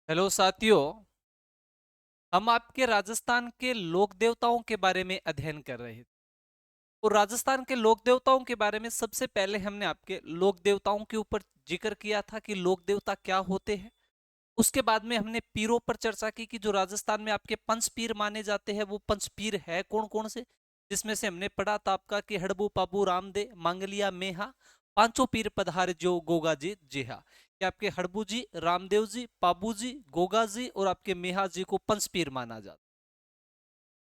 Hello साथियों। हम आपके राजस्थान के लोक देवताओं के बारे में अध्ययन कर रहे थे। और राजस्थान के लोक देवताओं के बारे में सबसे पहले हमने आपके लोक देवताओं के ऊपर जिक्र किया था कि लोक देवता क्या होते हैं। उसके बाद में हमने पीरों पर चर्चा की कि जो राजस्थान में आपके पंच पीर माने जाते हैं वो पंच पीर है कौन कौन से। जिसमें से हमने पढ़ा था आपका कि हड़बू पाबू रामदे मांगलिया मेहा पांचों पीर पधार जो गोगा जी जेहा। कि आपके हड़बू जी, रामदेव जी, पाबू जी, गोगा जी और आपके मेहा जी को पंच पीर माना जाता।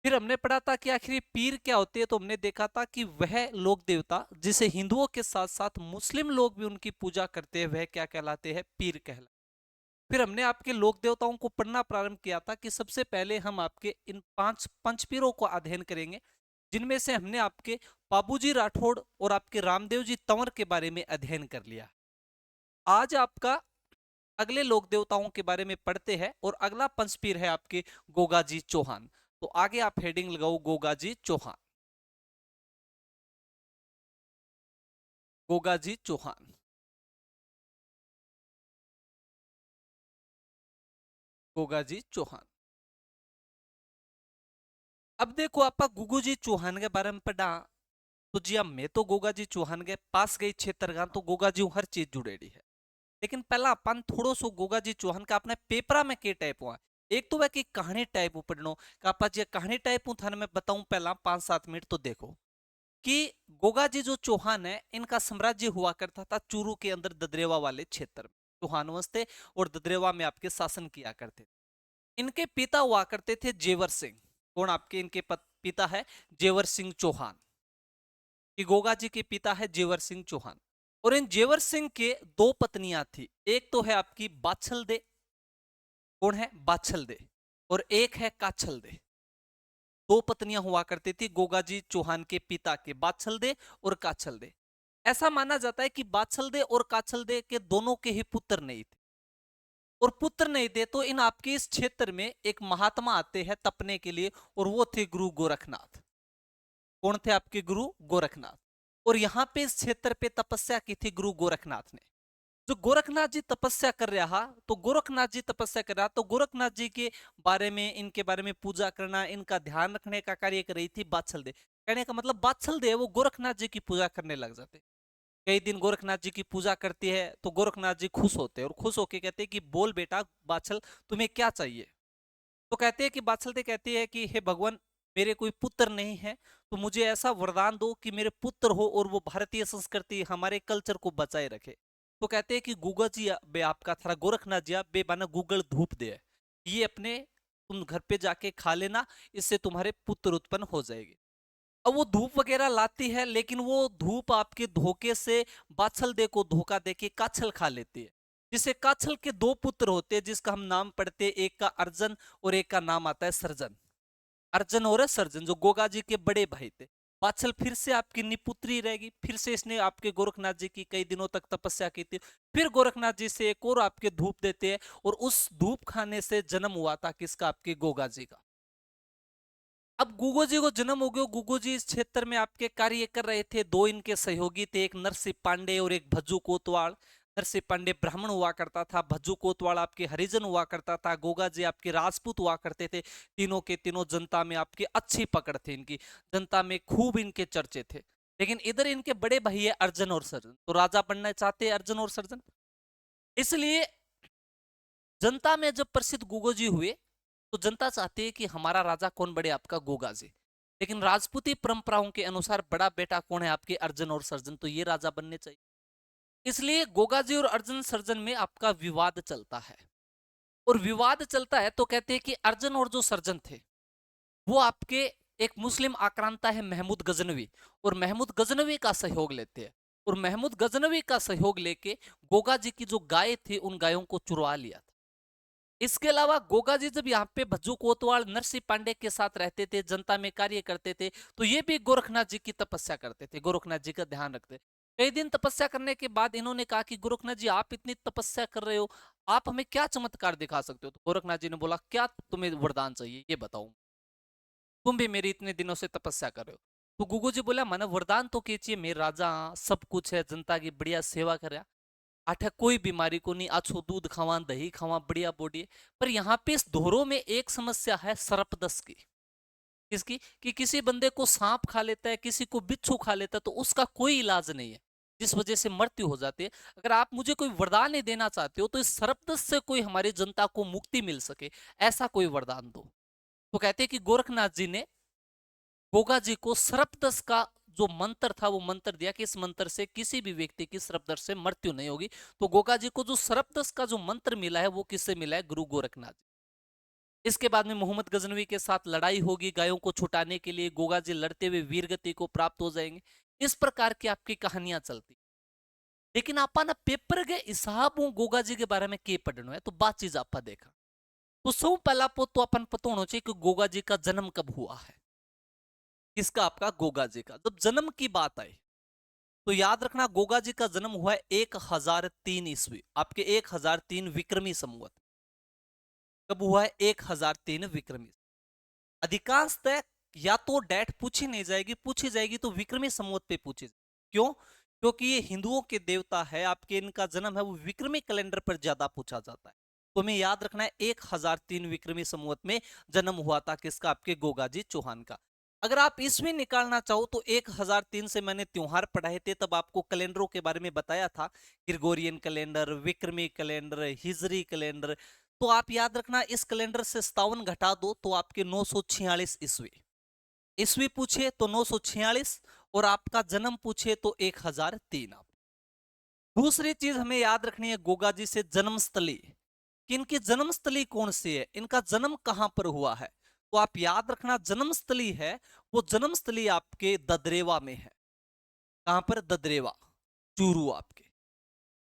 फिर हमने पढ़ा था कि आखिर पीर क्या होते हैं, तो हमने देखा था कि वह लोक देवता जिसे हिंदुओं के साथ साथ मुस्लिम लोग भी उनकी पूजा करते हैं वह क्या कहलाते हैं, पीर कहलाते। फिर हमने आपके लोक देवताओं को पढ़ना प्रारंभ किया था कि सबसे पहले हम आपके इन पांच पंचपीरों को अध्ययन करेंगे, जिनमें से हमने आपके बाबूजी राठौड़ और आपके रामदेव जी तंवर के बारे में अध्ययन कर लिया। आज आपका अगले लोक देवताओं के बारे में पढ़ते हैं और अगला पंचपीर है आपके गोगाजी चौहान। तो आगे आप हेडिंग लगाओ गोगाजी चौहान। गोगाजी चौहान। गोगाजी चौहान। अब देखो आपका गुगू जी चौहान के बारे में पढ़ा। तो जी अब मैं तो गोगा जी चौहान के पास गई क्षेत्र का तो गोगा जी हर चीज जुड़ेड़ी है। लेकिन पहला अपन थोड़ो सो गोगा जी चौहान का अपने पेपरा में के टाइप हुआ। एक तो वह की कहानी टाइप पढ़नो का आपा जी कहानी टाइप हूं थाने मैं बताऊं पहला 5-7 मिनट तो देखो कि गोगा जी जो चौहान है इनका साम्राज्य हुआ करता था चूरू के अंदर ददरेवा वाले क्षेत्र में। चौहान वंश थे और ददरेवा में आपके शासन किया करते थे। इनके पिता हुआ करते थे जेवर सिंह। कौन आपके इनके पिता है, जेवर सिंह चौहान। कि गोगा जी के पिता है जेवर सिंह चौहान। और इन जेवर सिंह के दो पत्नियां थी। एक तो है आपकी बाछल दे। कौन है, बाछल दे। और एक है काछल दे। दो पत्नियां हुआ करती थी गोगा जी चौहान के पिता के, बाछल दे और काछल दे। ऐसा माना जाता है कि बाछल दे और काछल दे के दोनों के ही पुत्र नहीं थे। और पुत्र नहीं थे तो इन आपके इस क्षेत्र में एक महात्मा आते हैं तपने के लिए और वो थे गुरु गोरखनाथ। कौन थे आपके गुरु गोरखनाथ। और यहां पे इस क्षेत्र पे तपस्या की थी गुरु गोरखनाथ ने। जो गोरखनाथ जी तपस्या कर रहा, तो गोरखनाथ जी तपस्या कर रहा तो गोरखनाथ जी के बारे में, इनके बारे में पूजा करना, इनका ध्यान रखने का कार्य कर रही थी बाछल दे। कहने का मतलब बाछल दे वो गोरखनाथ जी की पूजा करने लग जाते। कई दिन गोरखनाथ जी की पूजा करती है तो गोरखनाथ जी खुश होते हैं और खुश होके कहते हैं कि बोल बेटा बाछल तुम्हें क्या चाहिए। तो कहते हैं कि बाछलते कहती है कि हे भगवान, मेरे कोई पुत्र नहीं है तो मुझे ऐसा वरदान दो कि मेरे पुत्र हो और वो भारतीय संस्कृति हमारे कल्चर को बचाए रखे। तो कहते हैं कि गूगा जी बे आपका थारा गोरखनाथ जी बे बाना गूगल धूप दे, ये अपने तुम घर पे जाके खा लेना, इससे तुम्हारे पुत्र उत्पन्न हो जाएगी। अब वो धूप वगैरह लाती है लेकिन वो धूप आपके धोखे से बाछल दे को धोखा दे के काछल खा लेती है। जिसे काछल के दो पुत्र होते हैं जिसका हम नाम पढ़ते हैं, एक का अर्जन और एक का नाम आता है सर्जन। अर्जन और सर्जन जो गोगा जी के बड़े भाई थे। बाछल फिर से आपकी निपुत्री रहेगी, फिर से इसने आपके गोरखनाथ जी की कई दिनों तक तपस्या की थी। फिर गोरखनाथ जी से एक और आपके धूप देते हैं और उस धूप खाने से जन्म हुआ था किसका, आपके गोगा जी का। अब गुगो जी को जन्म हो गया। गुगो जी इस क्षेत्र में आपके कार्य कर रहे थे। दो इनके सहयोगी थे, एक नरसिंह पांडे और एक भज्जू कोतवाल। नरसिंह पांडे ब्राह्मण हुआ करता था, भज्जू कोतवाल आपके हरिजन हुआ करता था, गोगा जी आपके राजपूत हुआ करते थे। तीनों के तीनों जनता में आपकी अच्छी पकड़ थी, इनकी जनता में खूब इनके चर्चे थे। लेकिन इधर इनके बड़े भाई है अर्जन और सर्जन, तो राजा बनना चाहते हैं अर्जन और सर्जन। इसलिए जनता में जब प्रसिद्ध गुगो जी हुए तो जनता चाहती है कि हमारा राजा कौन बड़े, आपका गोगा जी। लेकिन राजपूती परंपराओं के अनुसार बड़ा बेटा कौन है, आपके अर्जुन और सर्जन, तो ये राजा बनने चाहिए। इसलिए गोगा जी और अर्जुन सर्जन में आपका विवाद चलता है। और विवाद चलता है तो कहते हैं कि अर्जुन और जो सर्जन थे वो आपके एक मुस्लिम आक्रांता है महमूद गजनवी, और महमूद गजनवी का सहयोग लेते हैं। और महमूद गजनवी का सहयोग लेके गोगा जी की जो गाय थी उन गायों को चुरवा लिया था। इसके अलावा गोगा जी जब यहाँ पे भज्जू कोतवाल नरसिंह पांडे के साथ रहते थे, जनता में कार्य करते थे, तो ये भी गोरखनाथ जी की तपस्या करते थे, गोरखनाथ जी का ध्यान रखते। कई दिन तपस्या करने के बाद इन्होंने कहा कि गोरखनाथ जी आप इतनी तपस्या कर रहे हो, आप हमें क्या चमत्कार दिखा सकते हो। तो गोरखनाथ जी ने बोला क्या तुम्हें वरदान चाहिए ये बताओ, तुम भी मेरी इतने दिनों से तपस्या कर रहे हो। तो गुगु जी बोला मैंने वरदान तो कीजिए, मेरे राजा सब कुछ है, जनता की बढ़िया सेवा कर रहा। आठे कोई बीमारी को नहीं, अच्छो दूध खावा, दही खावा, बढ़िया बॉडी है। पर यहाँ पे इस दोहरों में एक समस्या है सर्पदंश की। किसकी? कि किसी बंदे को सांप खा लेता है, किसी को बिच्छू खा लेता है, तो उसका कोई इलाज नहीं है, जिस वजह से मृत्यु हो जाती है। अगर आप मुझे कोई वरदान नहीं देना चाहते हो तो इस सर्पदंश से कोई हमारी जनता को मुक्ति मिल सके, ऐसा कोई वरदान दो। तो कहते हैं कि गोरखनाथ जी ने गोगा जी को सर्पदंश का जो मंत्र था वो मंत्र दिया कि इस मंत्र से किसी भी व्यक्ति की सर्पदंश से मृत्यु नहीं होगी। तो गोगा जी को जो सर्पदंश का जो मंत्र मिला है वो किससे मिला है? गुरु गोरखनाथ जी। इसके बाद में मोहम्मद गजनवी के साथ लड़ाई होगी गायों को छुटाने के लिए, गोगा जी लड़ते हुए वीरगति को प्राप्त हो जाएंगे। इस प्रकार की आपकी कहानियां चलती। लेकिन आपा ना पेपर के हिसाबों गोगा जी के बारे में के पढ़नो है, तो बात चीज आपा देखा। तो सब पहला तो अपन पता होना चाहिए कि गोगा जी का जन्म कब हुआ है। किसका? आपका गोगा जी का। जब जन्म की बात आई तो याद रखना गोगा जी का जन्म हुआ है 1003 ईस्वी, आपके 1003 विक्रमी संवत। कब हुआ है? 1003 विक्रमी। अधिकांशतः या तो डेट पूछी नहीं जाएगी, पूछी जाएगी तो विक्रमी संवत पे पूछी जाएगी। क्यों? क्योंकि ये हिंदुओं के देवता है, आपके इनका जन्म है वो विक्रमी कैलेंडर पर ज्यादा पूछा जाता है। तो हमें याद रखना है 1003 विक्रमी संवत में जन्म हुआ था किसका? आपके गोगा जी चौहान का। अगर आप इसमें निकालना चाहो तो 1003 से मैंने त्योहार पढ़ाए थे, तब आपको कैलेंडरों के बारे में बताया था, ग्रिगोरियन कैलेंडर, विक्रमी कैलेंडर, हिजरी कैलेंडर। तो आप याद रखना इस कैलेंडर से 57 घटा दो तो आपके 946 ईस्वी। ईस्वी पूछे तो 946 और आपका जन्म पूछे तो 1003। आप दूसरी चीज हमें याद रखनी है गोगा जी से जन्मस्थली, कि इनकी जन्मस्थली कौन सी है, इनका जन्म कहां पर हुआ है। तो आप याद रखना जन्मस्थली है वो जन्मस्थली आपके ददरेवा में है। कहां पर? ददरेवा, चूरू। आपके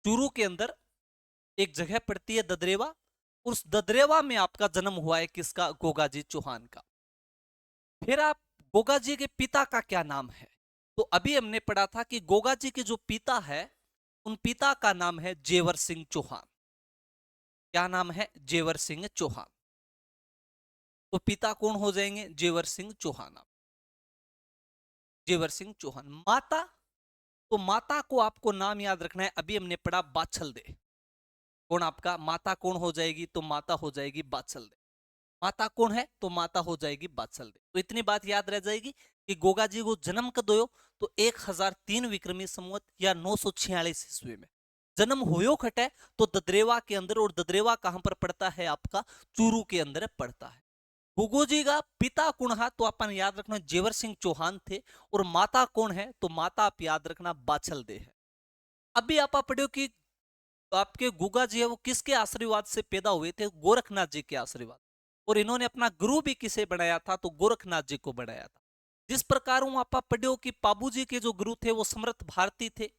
चूरू के अंदर एक जगह पड़ती है ददरेवा, उस ददरेवा में आपका जन्म हुआ है किसका? गोगा जी चौहान का। फिर आप गोगा जी के पिता का क्या नाम है? तो अभी हमने पढ़ा था कि गोगा जी के जो पिता है उन पिता का नाम है जेवर सिंह चौहान। क्या नाम है? जेवर सिंह चौहान। तो पिता कौन हो जाएंगे? जेवर सिंह चौहान। जेवर सिंह चौहान। माता, तो माता को आपको नाम याद रखना है, अभी हमने पढ़ा बाछल दे। कौन आपका माता कौन हो जाएगी? तो माता हो जाएगी बाछल दे। माता कौन है? तो माता हो जाएगी बाछल दे। तो इतनी बात याद रह जाएगी कि गोगा जी को जन्म कब हुयो? तो 1003 विक्रमी संवत या 946 ईस्वी में जन्म होयो खटे। तो ददरेवा के अंदर, और ददरेवा कहां पर पड़ता है? आपका चूरू के अंदर पड़ता है। गोगो जी का पिता कौन है? तो अपन याद रखना जेवर सिंह चौहान थे। और माता कौन है? तो माता आप याद रखना बाछल दे है। अभी आप पढ़ो कि आपके गुगा जी है वो किसके आशीर्वाद से पैदा हुए थे? गोरखनाथ जी के आशीर्वाद। और इन्होंने अपना गुरु भी किसे बनाया था? तो गोरखनाथ जी को बनाया था। जिस प्रकार आप पढ़ो कि पाबू जी के जो गुरु थे वो समर्थ भारती थे,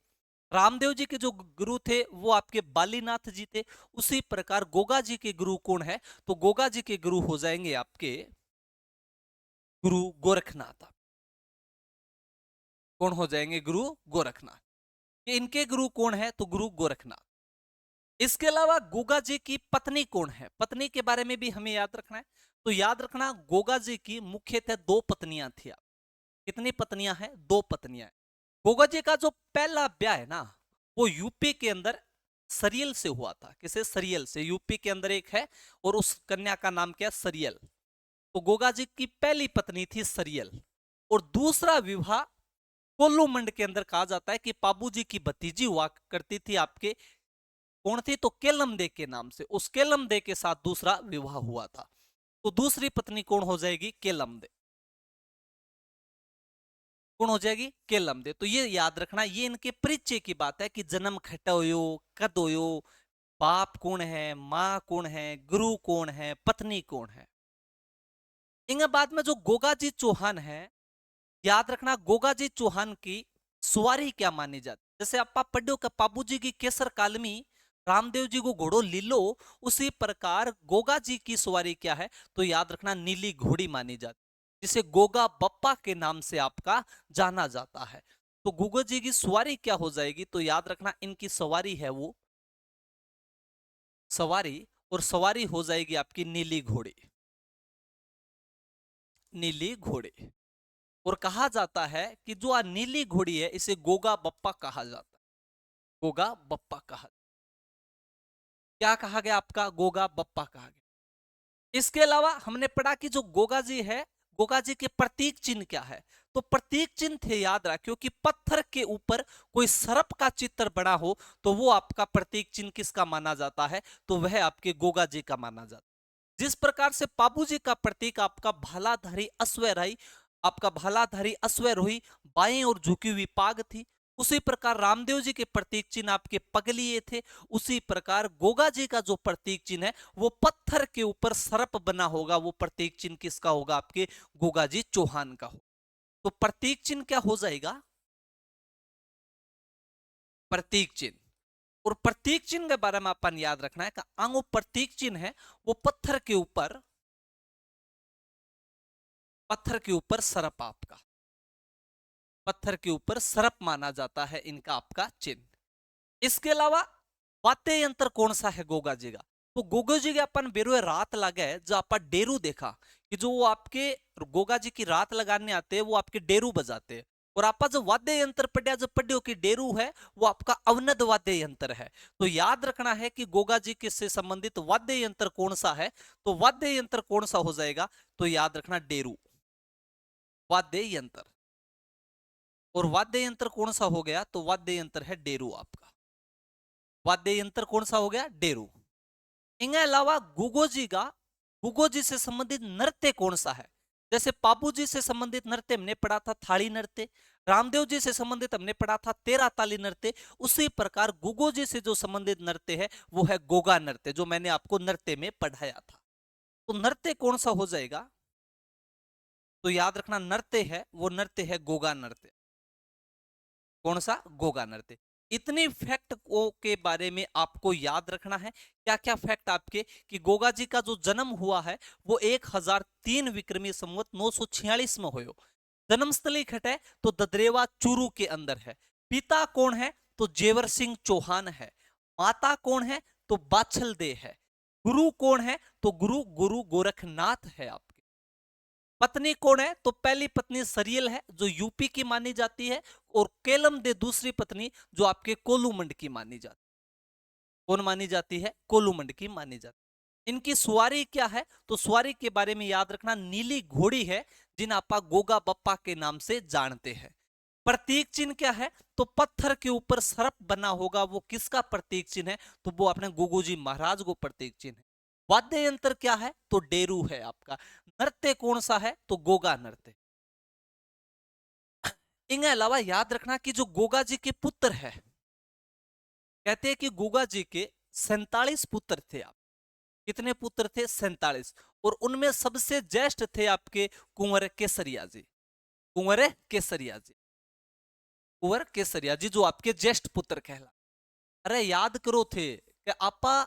रामदेव जी के जो गुरु थे वो आपके बालीनाथ जी थे, उसी प्रकार गोगा जी के गुरु कौन है? तो गोगा जी के गुरु हो जाएंगे आपके गुरु गोरखनाथ। कौन हो जाएंगे? गुरु गोरखनाथ। कि इनके गुरु कौन है? तो गुरु गोरखनाथ। इसके अलावा गोगा जी की पत्नी कौन है? पत्नी के बारे में भी हमें याद रखना है। तो याद रखना गोगा जी की मुख्यतः दो पत्नियां थी। कितनी पत्नियां हैं? दो पत्नियां हैं। गोगा जी का जो पहला ब्याह है ना वो यूपी के अंदर सरियल से हुआ था। किसे? सरियल से। यूपी के अंदर एक है और उस कन्या का नाम क्या? सरियल। तो गोगा जी की पहली पत्नी थी सरियल। और दूसरा विवाह कोल्लू मंड के अंदर कहा जाता है कि पाबू जी की भतीजी हुआ करती थी आपके, कौन थी? तो केलम दे के नाम से। उस केलम दे के साथ दूसरा विवाह हुआ था। तो दूसरी पत्नी कौन हो जाएगी? केलम दे। कौन हो जाएगी? केलम दे। तो ये याद रखना, ये इनके परिचय की बात है कि जन्म खट होयो, कद होयो, बाप कौन है, मां कौन है, गुरु कौन है, पत्नी कौन है। इनके बाद में जो गोगा जी चौहान है, याद रखना गोगा जी चौहान की सवारी क्या मानी जाती? जैसे आप पढ़ो का पाबू जी की केसर कालमी, रामदेव जी को घोड़ो लीलो, उसी प्रकार गोगा जी की सवारी क्या है? तो याद रखना नीली घोड़ी मानी जाती, जिसे गोगा बप्पा के नाम से आपका जाना जाता है। तो गोगा जी की सवारी क्या हो जाएगी? तो याद रखना इनकी सवारी है वो सवारी, और सवारी हो जाएगी आपकी नीली घोड़ी। नीली घोड़ी। और कहा जाता है कि जो नीली घोड़ी है इसे गोगा बप्पा कहा जाता है। गोगा बप्पा कहा। क्या कहा गया आपका, गोगा बप्पा कहा गया। इसके अलावा हमने पढ़ा कि जो गोगा जी है, गोगा जी के प्रतीक चिन्ह क्या है। तो प्रतीक चिन्ह थे, याद रखियो कि पत्थर के ऊपर कोई सर्प का चित्र बना हो तो वो आपका प्रतीक चिन्ह किसका माना जाता है, तो वह आपके गोगा जी का माना जाता है। जिस प्रकार से पापू जी का प्रतीक आपका भालाधारी अश्वराई, आपका भालाधारी अश्वरोही बाएं और झुकी हुई पाग थी, उसी प्रकार रामदेव जी के प्रतीक चिन्ह आपके पगलिए थे। उसी प्रकार गोगा जी का जो प्रतीक चिन्ह है वो पत्थर के ऊपर सर्प बना होगा, वो प्रतीक चिन्ह किसका होगा, आपके गोगा जी चौहान का हो। तो प्रतीक चिन्ह क्या हो जाएगा, प्रतीक चिन्ह। और प्रतीक चिन्ह के बारे में अपन याद रखना है कि आंगो प्रतीक चिन्ह है वो पत्थर के ऊपर सर्प, आपका पत्थर के ऊपर सर्प माना जाता है इनका आपका चिन्ह। इसके अलावा वाद्य यंत्र कौन सा है गोगा जी का, तो गोगा जी के अपन बेरुए रात लगे जो आप डेरू देखा कि जो वो आपके गोगा जी की रात लगाने आते हैं वो आपके डेरू बजाते हैं। और आपा जो वाद्य यंत्र पढ़िया जो पढ़ियो कि डेरू है वो आपका अवनद वाद्य यंत्र है। तो याद रखना है कि गोगा जी के से संबंधित वाद्य यंत्र कौन सा है, तो वाद्य यंत्र कौन सा हो जाएगा, तो याद रखना डेरू वाद्य यंत्र। और वाद्य यंत्र कौन सा हो गया, तो वाद्य यंत्र है डेरू आपका, वाद्य यंत्र कौन सा हो गया, डेरू। इनके अलावा गुगो जी से संबंधित नृत्य कौन सा है, जैसे पापू जी से संबंधित नृत्य हमने पढ़ा था थाली नृत्य, रामदेव जी से संबंधित हमने पढ़ा था तेरा ताली नृत्य, उसी प्रकार गुगो जी से जो संबंधित नृत्य है वो है गोगा नृत्य, जो मैंने आपको नृत्य में पढ़ाया था। तो नृत्य कौन सा हो जाएगा, तो याद रखना नृत्य है वो नृत्य है गोगा नृत्य, कौन सा, गोगा नृत्य। इतनी फैक्ट को के बारे में आपको याद रखना है। क्या क्या फैक्ट आपके, कि गोगा जी का जो जन्म हुआ है वो 1003 विक्रमी संवत 946 में हुयो। जन्मस्थली खटे तो ददरेवा चूरू के अंदर है। पिता कौन है, तो जेवर सिंह चौहान है। माता कौन है, तो बाछल दे है। गुरु कौन है, तो गुरु गुरु गोरखनाथ है आपके। पत्नी कौन है, तो पहली पत्नी सरियल है जो यूपी की मानी जाती है, और केलम दे दूसरी पत्नी जो आपके कोलूमंड की मानी जाती है। कौन मानी जाती है, कोलूमंड की मानी जाती है। इनकी सुवारी क्या है, तो सुवारी के बारे में याद रखना नीली घोड़ी है जिन आपा गोगा बप्पा के नाम से जानते हैं। प्रतीक चिन्ह क्या है, तो पत्थर के ऊपर सर्प बना होगा, वो किसका प्रतीक चिन्ह है, तो वो अपने गोगो जी महाराज को प्रतीक चिन्ह है। वाद्य यंत्र क्या है, तो डेरू है आपका। नृत्य कौन सा है, तो गोगा नृत्य। इनके अलावा याद रखना कि जो गोगा जी के पुत्र है, कहते हैं कि गोगा जी के 47 पुत्र थे। आप कितने पुत्र थे, 47। और उनमें सबसे ज्येष्ठ थे आपके कुंवर केसरिया जी, कुंवर केसरिया जी, कुंवर केसरिया जी जो आपके ज्येष्ठ पुत्र कहला। अरे याद करो थे कि आपा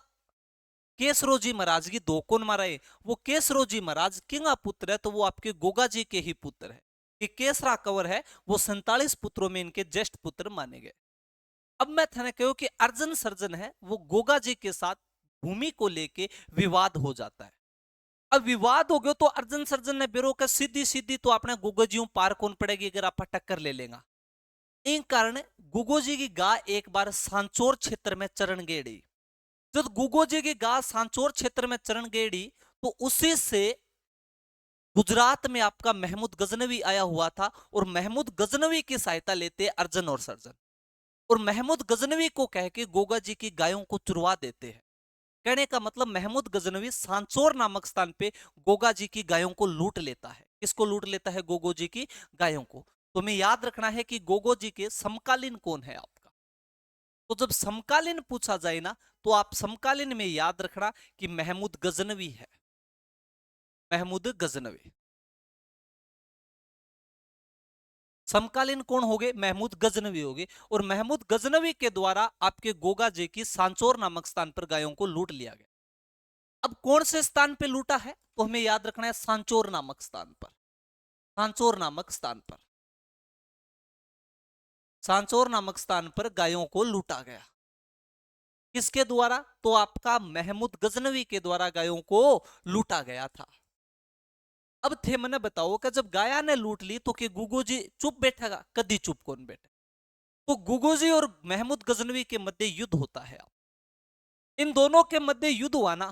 केसरो जी महाराज की दो कौन मारा, वो केसरो जी महाराज किंगा पुत्र है, तो वो आपके गोगा जी के ही पुत्र है। कि केसरा कंवर है वो 47 पुत्रों में इनके ज्येष्ठ पुत्र माने गए। अब मैं थाने कहूं कि अर्जुन सर्जन है वो गोगा जी के साथ भूमि को लेके विवाद हो जाता है। अब विवाद हो गया तो अर्जुन सर्जन ने बेरो का सीधी सीधी तो अपने गोगा जी पार कौन पड़ेगी अगर आप टक्कर ले लेगा। इन कारण गुगो जी की गाय एक बार सांचोर क्षेत्र में चरण गेड़ी। जब गुगो जी की गाय सांचोर क्षेत्र में चरण गेड़ी तो उसी से गुजरात में आपका महमूद गजनवी आया हुआ था, और महमूद गजनवी की सहायता लेते अर्जुन और सर्जन, और महमूद गजनवी को कह के गोगा जी की गायों को चुरवा देते हैं। कहने का मतलब महमूद गजनवी सांचोर नामक स्थान पे गोगा जी की गायों को लूट लेता है। किसको लूट लेता है, गोगो जी की गायों को। तो हमें याद रखना है कि गोगो जी के समकालीन कौन है आपका। तो जब समकालीन पूछा जाए ना तो आप समकालीन में याद रखना कि महमूद गजनवी है, महमूद गजनवी। समकालीन कौन हो गए, महमूद गजनवी हो गए। और महमूद गजनवी के द्वारा आपके गोगा जी की सांचोर नामक स्थान पर गायों को लूट लिया गया। अब कौन से स्थान पे लूटा है, तो हमें याद रखना है सांचोर नामक स्थान पर, सांचोर नामक स्थान पर, सांचोर नामक स्थान पर गायों को लूटा गया। किसके द्वारा, तो आपका महमूद गजनवी के द्वारा गायों को लूटा गया था। अब थे मैंने बताओ कि जब गाया ने लूट ली तो कि गुगो जी चुप बैठेगा, कदी चुप कौन बैठे। तो गुगो जी और महमूद गजनवी के मध्य युद्ध होता है। इन दोनों के मध्य युद्ध हुआ ना,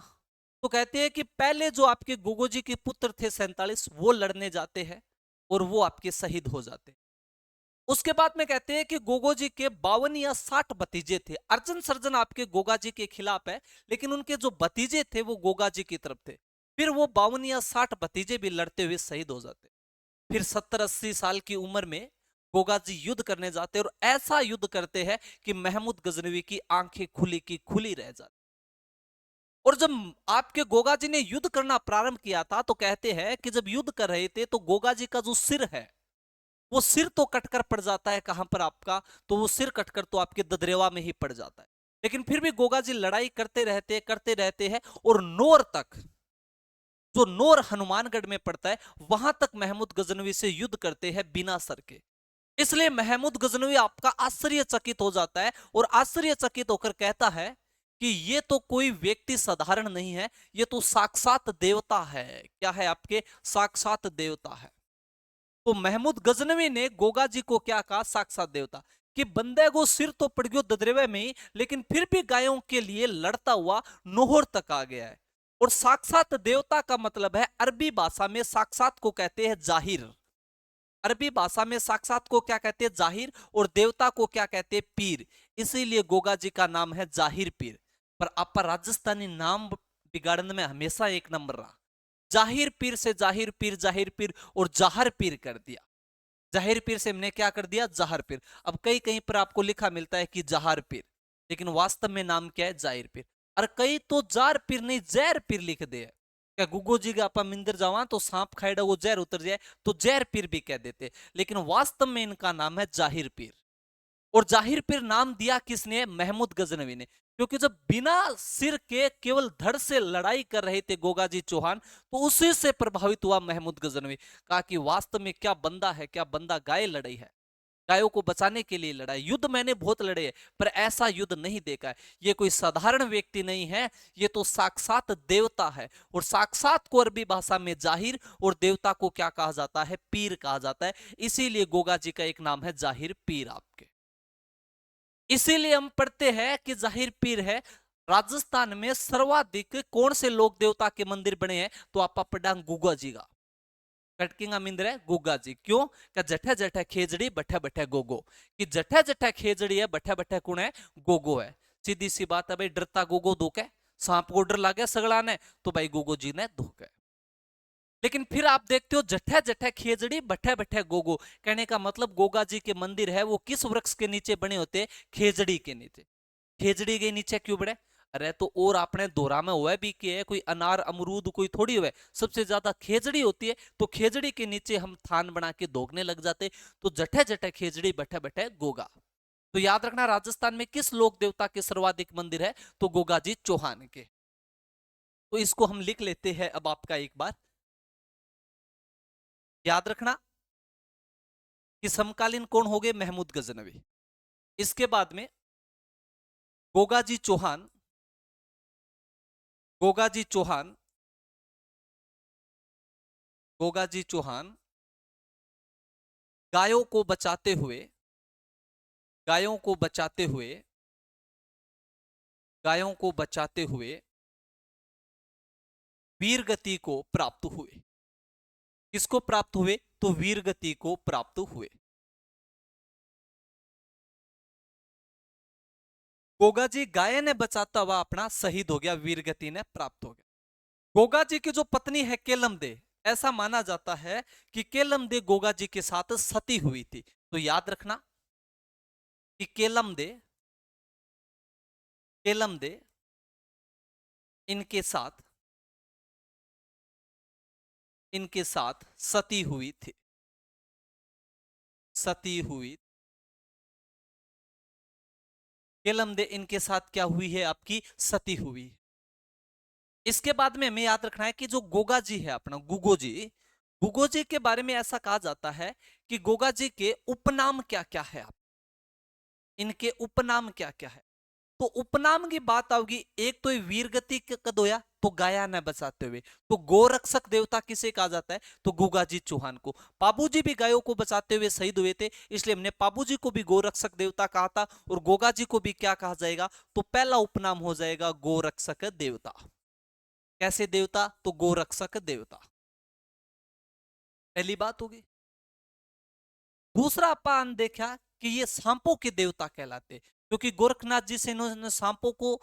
तो कहते हैं कि पहले जो आपके गोगो जी के पुत्र थे 47, वो लड़ने जाते हैं और वो आपके शहीद हो जाते हैं। उसके बाद में कहते हैं कि गोगो जी के 52 या 60 भतीजे थे। अर्जुन सर्जन आपके गोगा जी के खिलाफ है, लेकिन उनके जो भतीजे थे वो गोगा जी की तरफ थे। फिर वो 52 या 60 भतीजे भी लड़ते हुए शहीद हो जाते। फिर 70-80 साल की उम्र में गोगा जी युद्ध करने जाते और ऐसा युद्ध करते हैं कि महमूद गजनवी की आंखें खुली की खुली रह जाती। और जब आपके गोगा जी ने युद्ध करना प्रारंभ किया था, तो कहते हैं कि जब युद्ध कर रहे थे तो गोगा जी का जो सिर है, वो सिर तो कटकर पड़ जाता है कहां पर आपका, तो वो सिर कटकर तो आपके ददरेवा में ही पड़ जाता है। लेकिन फिर भी गोगा जी लड़ाई करते रहते हैं और नौर तक, जो नौर हनुमानगढ़ में पड़ता है, वहां तक महमूद गजनवी से युद्ध करते हैं बिना सर के। इसलिए महमूद गजनवी आपका आश्चर्यचकित हो जाता है और आश्चर्यचकित होकर कहता है कि ये तो कोई व्यक्ति साधारण नहीं है, ये तो साक्षात देवता है। क्या है? आपके साक्षात देवता है। तो महमूद गजनवी ने गोगा जी को क्या कहा? साक्षात देवता। कि बंदे को सिर तो पड़ गयो ददरेवे में ही, लेकिन फिर भी गायों के लिए लड़ता हुआ नोहर तक आ गया है। और साक्षात देवता का मतलब है, अरबी भाषा में साक्षात को कहते हैं जाहिर। अरबी भाषा में साक्षात को क्या कहते हैं? जाहिर। और देवता को क्या कहते हैं? पीर। इसीलिए गोगा जी का नाम है जाहिर पीर। पर आपका राजस्थानी नाम बिगाड़ने में हमेशा एक नंबर रहा। जाहिर पीर से जाहिर पीर और जाहर पीर कर दिया। जाहिर पीर से हमने क्या कर दिया? जाहर पीर। अब कहीं कहीं पर आपको लिखा मिलता है कि जहार पीर, लेकिन वास्तव में नाम क्या है? जाहिर पीर। और कई तो जार पीर नहीं जहर पीर लिख दे। क्या गुगो जी का आपा मिंदर जावा तो सांप खाएगा वो जहर उतर जाए, तो जहर पीर भी कह देते, लेकिन वास्तव में इनका नाम है जाहिर पीर। और जाहिर पीर नाम दिया किसने? महमूद गजनवी ने। क्योंकि जब बिना सिर के केवल धड़ से लड़ाई कर रहे थे गोगा जी चौहान, तो उसी से प्रभावित हुआ महमूद गजनवी। कहा कि वास्तव में क्या बंदा है, क्या बंदा! गाय लड़ाई है, गायों को बचाने के लिए लड़ा है। युद्ध मैंने बहुत लड़े हैं, पर ऐसा युद्ध नहीं देखा है। ये कोई साधारण व्यक्ति नहीं है, ये तो साक्षात देवता है। और साक्षात को अरबी भाषा में जाहिर और देवता को क्या कहा जाता है? पीर कहा जाता है। इसीलिए गोगा जी का एक नाम है जाहिर पीर आपके। इसीलिए हम पढ़ते हैं कि जाहिर पीर है। राजस्थान में सर्वाधिक कौन से लोक देवता के मंदिर बने हैं? तो आपा पढ़ा गुगा जी का। कटकिंगा मिंदर है गुगा जी। क्यों? क्या जठे जठे खेजड़ी बठे बठे गोगो। कि जठे जठे खेजड़ी है, बठे बठे कौन है? गोगो है। सीधी सी बात है भाई, डरता गोगो धोखे। सांप को डर लागे सगड़ा ने, तो भाई गोगो जी ने धोखे। लेकिन फिर आप देखते हो जठे जठे खेजड़ी बठे बठे गोगो। कहने का मतलब गोगा जी के मंदिर है वो किस वृक्ष के नीचे बने होते? खेजड़ी के नीचे। खेजड़ी के नीचे क्यों बड़े? अरे तो और आपने दोरा में हुआ भी कि है कोई अनार अमरूद कोई थोड़ी हुआ, सबसे ज्यादा खेजड़ी होती है। तो खेजड़ी के नीचे हम थान बना के दोगने लग जाते। तो जठे जठे खेजड़ी बठे बठे गोगा। तो याद रखना, राजस्थान में किस लोक देवता के सर्वाधिक मंदिर है? तो गोगा जी चौहान के। तो इसको हम लिख लेते हैं अब आपका एक बार। याद रखना कि समकालीन कौन हो गए? महमूद गजनवी। इसके बाद में गोगा जी चौहान, गोगा जी चौहान, गोगा जी चौहान गायों को बचाते हुए, गायों को बचाते हुए, गायों को बचाते हुए वीर गति को प्राप्त हुए। किसको प्राप्त हुए? तो वीर गति को प्राप्त हुए। गोगा जी गाय ने बचाता हुआ अपना शहीद हो गया, वीर गति ने प्राप्त हो गया। गोगा जी की जो पत्नी है केलमदे, ऐसा माना जाता है कि केलमदे गोगा जी के साथ सती हुई थी। तो याद रखना कि केलमदे, केलमदे इनके साथ, इनके साथ सती हुई थी, सती हुई। केलमदे इनके साथ क्या हुई है? आपकी सती हुई। इसके बाद में हमें याद रखना है कि जो गोगा जी है अपना गुगो जी, गुगो जी के बारे में ऐसा कहा जाता है कि गोगा जी के उपनाम क्या क्या है? आप इनके उपनाम क्या क्या है? तो उपनाम की बात आओगी, एक तो वीरगति कद होया, तो गाया ने बचाते हुए। तो गोरक्षक देवता किसे कहा जाता है? तो गोगाजी चौहान को। पाबूजी भी गायों को बचाते हुए शहीद हुए थे, इसलिए हमने पाबूजी को भी गोरक्षक देवता कहा था, और गोगाजी को भी क्या कहा जाएगा? तो पहला उपनाम हो जाएगा गोरक्षक देवता। कैसे देवता? तो गोरक्षक देवता, पहली बात होगी। दूसरा अपन देखा कि ये सांपों के देवता कहलाते, क्योंकि गोरखनाथ जी से इन्होंने सांपों को,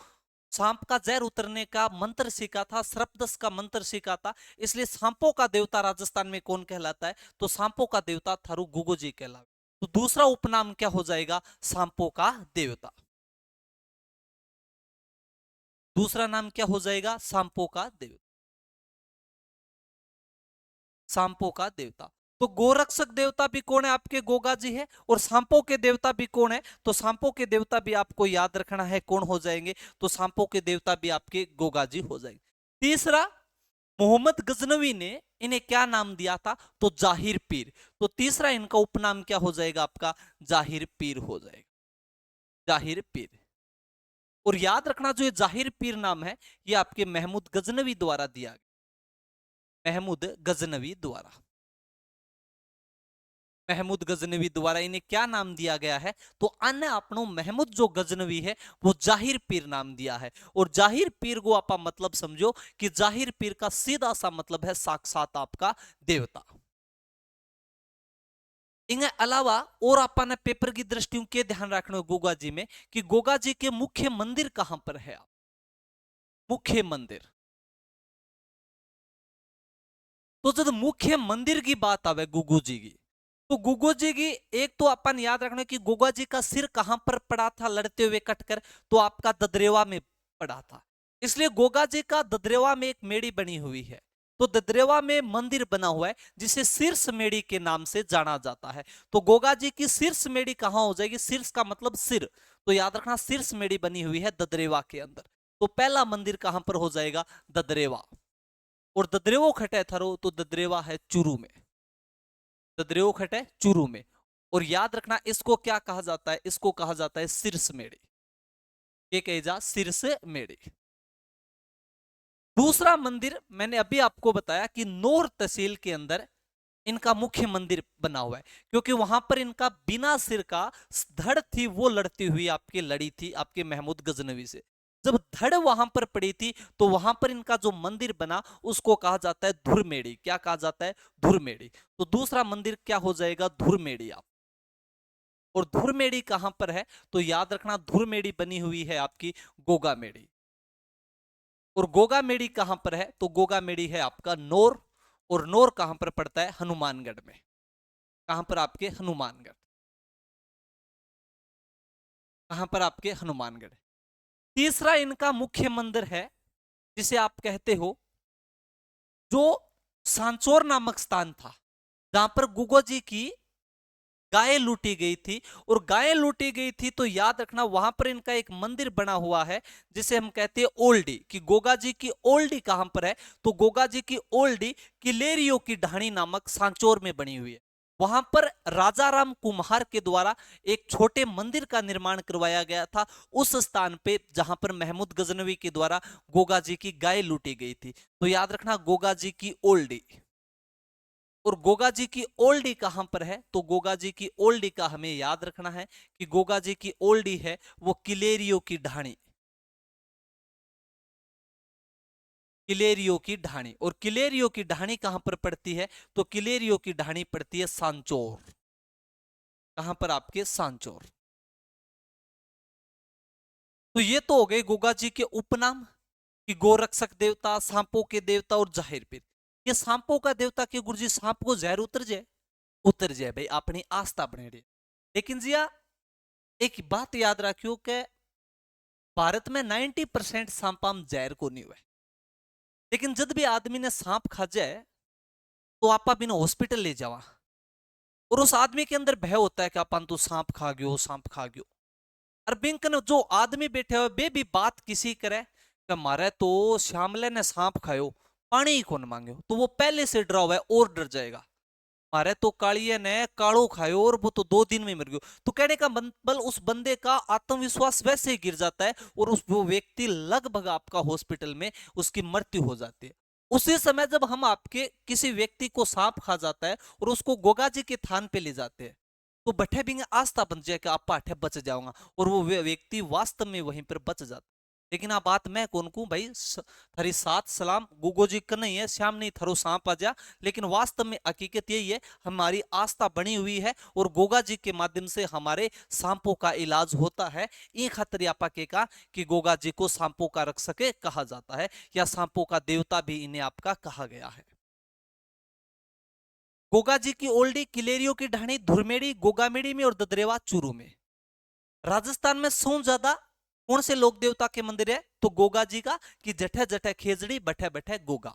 सांप का जहर उतरने का मंत्र सीखा था, सर्पदंश का मंत्र सीखा था, इसलिए सांपों का देवता राजस्थान में कौन कहलाता है? तो सांपों का देवता थारू गुगुजी कहलाता। तो दूसरा उपनाम क्या हो जाएगा? सांपों का देवता। दूसरा नाम क्या हो जाएगा? सांपों का देवता, सांपों का देवता। तो गोरक्षक देवता भी कौन है? आपके गोगा जी है। और सांपों के देवता भी कौन है? तो सांपों के देवता भी आपको याद रखना है कौन हो जाएंगे? तो सांपों के देवता भी आपके गोगा जी हो जाएंगे। तीसरा, मोहम्मद गजनवी ने इन्हें क्या नाम दिया था? तो जाहिर पीर। तो तीसरा इनका उपनाम क्या हो जाएगा? आपका जाहिर पीर हो जाएगा, जाहिर पीर। और याद रखना, जो ये जाहिर पीर नाम है, ये आपके महमूद गजनवी द्वारा दिया गया, महमूद गजनवी द्वारा, महमूद गजनवी द्वारा इन्हें क्या नाम दिया गया है? तो अन्य अपनों महमूद जो गजनवी है वो जाहिर पीर नाम दिया है। और जाहिर पीर को आप मतलब समझो कि जाहिर पीर का सीधा सा मतलब है साक्षात आपका देवता। इनके अलावा और अपन ने पेपर की दृष्टि के ध्यान रखना गोगा जी में कि गोगा जी के मुख्य मंदिर कहां पर है? आप मुख्य मंदिर, तो जब मुख्य मंदिर की बात आवे गुगु जी की, तो गुगु जी की एक तो अपन याद रखना कि गुगा जी का सिर कहां पर पड़ा था लड़ते हुए कटकर? तो आपका ददरेवा में पड़ा था, इसलिए गोगा जी का ददरेवा में एक मेड़ी बनी हुई है। तो ददरेवा में मंदिर बना हुआ है जिसे शीर्ष मेड़ी के नाम से जाना जाता है। तो गोगा जी की शीर्ष मेड़ी कहां हो जाएगी? शीर्ष का मतलब सिर, तो याद रखना शीर्ष मेड़ी बनी हुई है ददरेवा के अंदर। तो पहला मंदिर कहां पर हो जाएगा? ददरेवा। और ददरेवो खटे थरो, तो ददरेवा है चूरू में, ददरेव खटे चूरू में। और याद रखना इसको क्या कहा जाता है? इसको कहा जाता है शीर्ष मेड़ी, ये कहे जा शीर्ष मेड़ी। दूसरा मंदिर मैंने अभी आपको बताया कि नौर तहसील के अंदर इनका मुख्य मंदिर बना हुआ है, क्योंकि वहां पर इनका बिना सिर का धड़ थी वो लड़ती हुई आपकी लड़ी थी आपके महमूद गजनवी से। जब धड़ वहां पर पड़ी थी तो वहां पर इनका जो मंदिर बना उसको कहा जाता है धुरमेड़ी। क्या कहा जाता है? धुरमेड़ी। तो दूसरा मंदिर क्या हो जाएगा? धुरमेड़ी आप। और धुरमेड़ी कहां पर है? तो याद रखना धुरमेड़ी बनी हुई है आपकी गोगा मेड़ी। और गोगा मेड़ी कहां पर है? तो गोगा मेड़ी है आपका नौर। और नौर कहां पर पड़ता है? हनुमानगढ़ में। कहां पर? आपके हनुमानगढ़। कहां पर? आपके हनुमानगढ़। तीसरा इनका मुख्य मंदिर है जिसे आप कहते हो, जो सांचौर नामक स्थान था जहां पर गुगो जी की गाय लूटी गई थी। और गाय लूटी गई थी तो याद रखना वहां पर इनका एक मंदिर बना हुआ है जिसे हम कहते हैं ओल्डी। कि गोगा जी की ओल्डी कहां पर है? तो गोगा जी की ओल्डी किलेरियो की ढाणी नामक सांचौर में बनी हुई है। वहां पर राजा राम कुम्हार के द्वारा एक छोटे मंदिर का निर्माण करवाया गया था उस स्थान पे जहां पर महमूद गजनवी के द्वारा गोगा जी की गाय लूटी गई थी। तो याद रखना गोगा जी की ओल्डी। और गोगा जी की ओल्डी कहां पर है? तो गोगा जी की ओल्डी का हमें याद रखना है कि गोगा जी की ओल्डी है वो किलेरियो की ढाणी, किलेरियो की ढाणी। और किलेरियो की ढाणी कहां पर पड़ती है? तो किलेरियो की ढाणी पड़ती है सांचौर। कहां पर? आपके सांचौर। तो ये तो हो गए गोगा जी के उपनाम कि गोरक्षक देवता, सांपों के देवता और जाहिर पीर। ये सांपों का देवता के गुरुजी सांप को जहर उतर जाए, उतर जाए भाई अपनी आस्था बने रहे। लेकिन जिया एक बात याद रखियो कि भारत में 90% सांपाम जहर को नहीं हुए, लेकिन जब भी आदमी ने सांप खा जाए तो आप बिना हॉस्पिटल ले जावा, और उस आदमी के अंदर भय होता है कि अपन तो सांप खा गयो, सांप खा गयो। और बिंकन जो आदमी बैठे हुए बे भी बात किसी करे कि मारे तो श्यामले ने सांप खायो, पानी ही कौन मांगे, तो वो पहले से डरा हुआ है और डर जाएगा। मारे तो कालिए ने कालो खायो और वो तो 2 दिन में मर गयो। तो कहने का मतलब उस बंदे का आत्मविश्वास वैसे ही गिर जाता है और उस वो व्यक्ति लगभग आपका हॉस्पिटल में उसकी मृत्यु हो जाती है। उसी समय जब हम आपके किसी व्यक्ति को सांप खा जाता है और उसको गोगा जी के थान पे ले जाते हैं, तो बठे भी आस्था बन जाए कि आप पाठे बच जाऊंगा, और वो व्यक्ति वास्तव में वहीं पर बच जाता। लेकिन आ बात मैं कौन कहूं भाई, थारी सात सलाम गुगो जी का नहीं है, श्याम नहीं थरो सांप आ जा। लेकिन वास्तव में हकीकत यही है, हमारी आस्था बनी हुई है और गोगा जी के माध्यम से हमारे सांपों का इलाज होता है। ये खातिर आपा के का कि गोगा जी को सांपों का रख सके कहा जाता है, या सांपों का देवता भी इन्हें आपका कहा गया है। गोगा जी की ओल्डी किलेरियो की ढाणी धुरमेड़ी गोगामेड़ी में और ददरेवा चूरू में। राजस्थान में सौ ज्यादा कौन से लोक देवता के मंदिर है, तो गोगा जी का, कि जठे जठे खेजड़ी बठे बठे गोगा।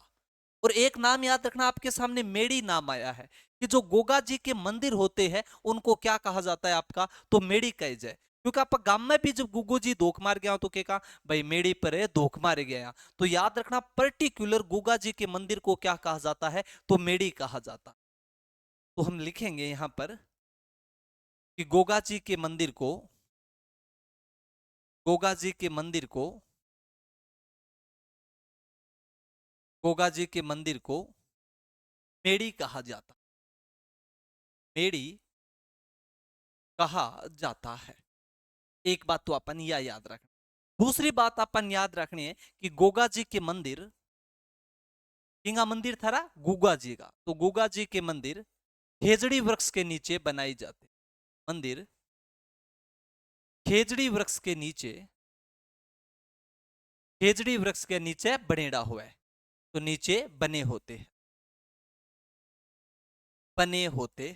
और एक नाम याद रखना, आपके सामने मेड़ी नाम आया है, कि जो गोगा जी के मंदिर होते हैं उनको क्या कहा जाता है आपका, तो मेड़ी कहे जाए। क्योंकि आप गांव में भी जब गुगो जी धोख मार गया तो क्या कहा, भाई मेड़ी पर है धोख मारे गया। तो याद रखना पर्टिकुलर गोगा जी के मंदिर को क्या कहा जाता है, तो मेड़ी कहा जाता। तो हम लिखेंगे यहां पर कि गोगा जी के मंदिर को, गोगा जी के मंदिर को, गोगा जी के मंदिर को मेड़ी कहा जाता, मेड़ी कहा जाता है। एक बात तो अपन यह याद रखना। दूसरी बात अपन याद रखनी है कि गोगा जी के मंदिर, किंगा मंदिर था गुगा जी का, तो गुगा जी के मंदिर खेजड़ी वृक्ष के नीचे बनाई जाते। मंदिर खेजड़ी वृक्ष के नीचे, खेजड़ी वृक्ष के नीचे बनेड़ा हुआ है, तो नीचे बने होते हैं, बने होते।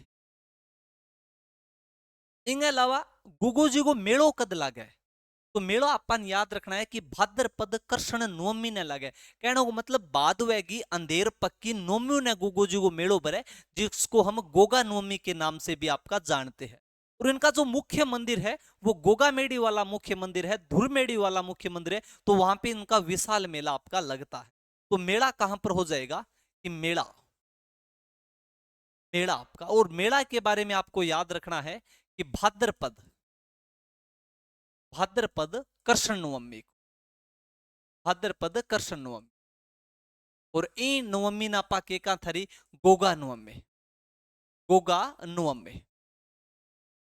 इनके अलावा गुगो जी को मेड़ो कद लागे, तो मेड़ो अपन याद रखना है कि भाद्रपद कृष्ण नवमी ने लगे। कहने को मतलब बाद वेगी अंधेर पक्की नवमी ने गुगो जी को मेड़ो भरे, जिसको हम गोगा नवमी के नाम से भी आपका जानते हैं। और इनका जो मुख्य मंदिर है वो गोगा मेड़ी वाला मुख्य मंदिर है, धुरमेड़ी वाला मुख्य मंदिर है। तो वहां पे इनका विशाल मेला आपका लगता है। तो मेला कहां पर हो जाएगा, कि मेला, मेला आपका, और मेला के बारे में आपको याद रखना है कि भाद्रपद, भाद्रपद कृष्ण नवमी को, भाद्रपद कृष्ण नवमी। और ई नवमी ना पाके का थरी गोगा नवमी, गोगा नवमी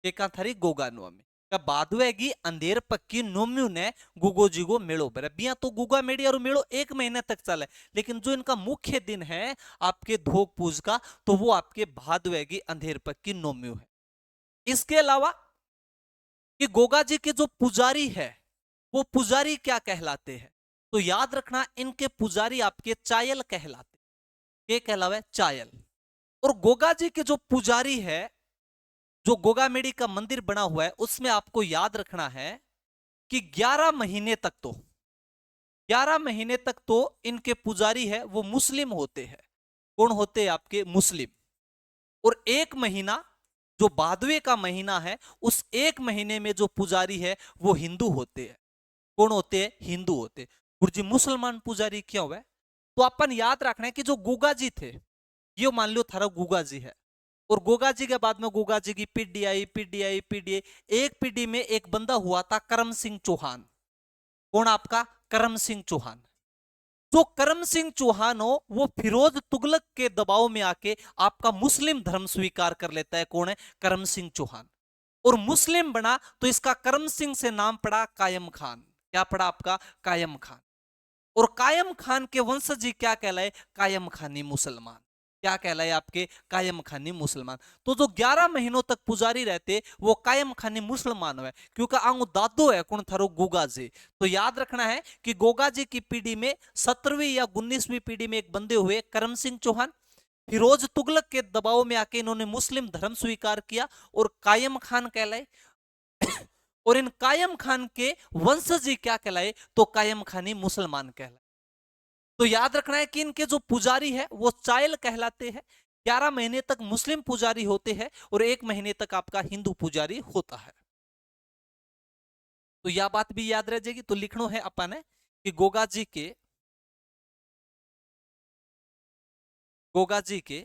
के का थरी गोगा नवमी का बाद वेगी अंधेर पक्की नोम्यू ने गुगो जी को मेड़ो भरे बिया। तो गुगा मेड़ी और मेड़ो 1 महीने तक चले, लेकिन जो इनका मुख्य दिन है आपके धोक पूज का, तो वो आपके भादवेगी अंधेर पक्की नोम्यू है। इसके अलावा कि गोगा जी के जो पुजारी है वो पुजारी क्या कहलाते हैं, तो याद रखना इनके पुजारी आपके चायल कहलाते। ये कहलावे चायल। और गोगा जी के जो पुजारी है, जो गोगा मेड़ी का मंदिर बना हुआ है उसमें आपको याद रखना है कि 11 महीने तक तो, 11 महीने तक तो इनके पुजारी है वो मुस्लिम होते हैं। कौन होते हैं आपके, मुस्लिम। और 1 महीना जो भादवे का महीना है, उस 1 महीने में जो पुजारी है वो हिंदू होते हैं। कौन होते हैं, हिंदू होते। गुरु जी मुसलमान पुजारी क्यों हुए, तो अपन याद रखना है कि जो गोगा जी थे, ये मान लो थारा गोगा जी है, और गोगा जी के बाद में गोगा जी की पीढ़ी आई, पीढ़ी आई, पीढ़ी आई। एक पीढ़ी में एक बंदा हुआ था करम सिंह चौहान। कौन आपका, करम सिंह चौहान। जो करम सिंह चौहान हो वो फिरोज तुगलक के दबाव में आके आपका मुस्लिम धर्म स्वीकार कर लेता है। कौन है, करम सिंह चौहान। और मुस्लिम बना तो इसका करम सिंह से नाम पड़ा कायम खान। क्या पड़ा आपका, कायम खान। और कायम खान के वंशज जी क्या कहलाए, कायम खानी मुसलमान। क्या कहलाए आपके, कायम खानी मुसलमान। तो जो 11 महीनों तक पुजारी रहते वो कायम खानी मुसलमान हुए, क्योंकि आंगू दादो है कौन थारो, गोगा जी। तो याद रखना है कि गोगा जी की पीढ़ी में 17वीं या 19वीं पीढ़ी में एक बंदे हुए करम सिंह चौहान। फिरोज तुगलक के दबाव में आके इन्होंने मुस्लिम धर्म स्वीकार किया और कायम खान कहलाए। और इन कायम खान के वंशज जी क्या कहलाए, तो कायम खानी मुसलमान कहलाए। तो याद रखना है कि इनके जो पुजारी है वो चायल कहलाते हैं। 11 महीने तक मुस्लिम पुजारी होते हैं और 1 महीने तक आपका हिंदू पुजारी होता है। तो यह बात भी याद रह जाएगी। तो लिखनो है अपन है कि गोगा जी के, गोगा जी के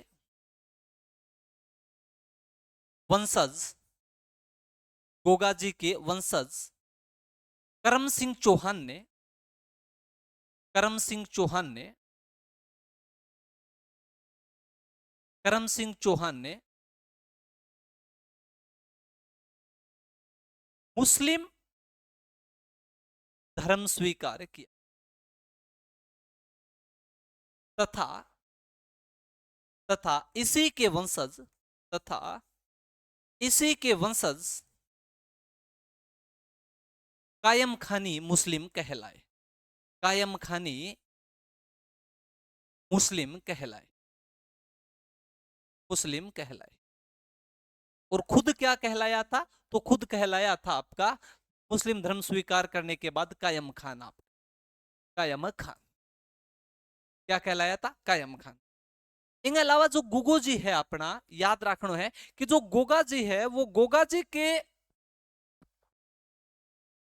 वंशज, गोगा जी के वंशज करम सिंह चौहान ने, करम सिंह चौहान ने, करम सिंह चौहान ने मुस्लिम धर्म स्वीकार किया तथा तथा इसी के वंशज तथा इसी के वंशज कायम खानी मुस्लिम कहलाए, कायम खानी मुस्लिम कहलाए, मुस्लिम कहलाए। और खुद क्या कहलाया था? तो खुद कहलाया था आपका मुस्लिम धर्म स्वीकार करने के बाद कायम खान, आप कायम खान क्या कहलाया था? कायम खान। इन अलावा जो गुगो जी है अपना याद रखना है कि जो गोगा जी है वो गोगा जी के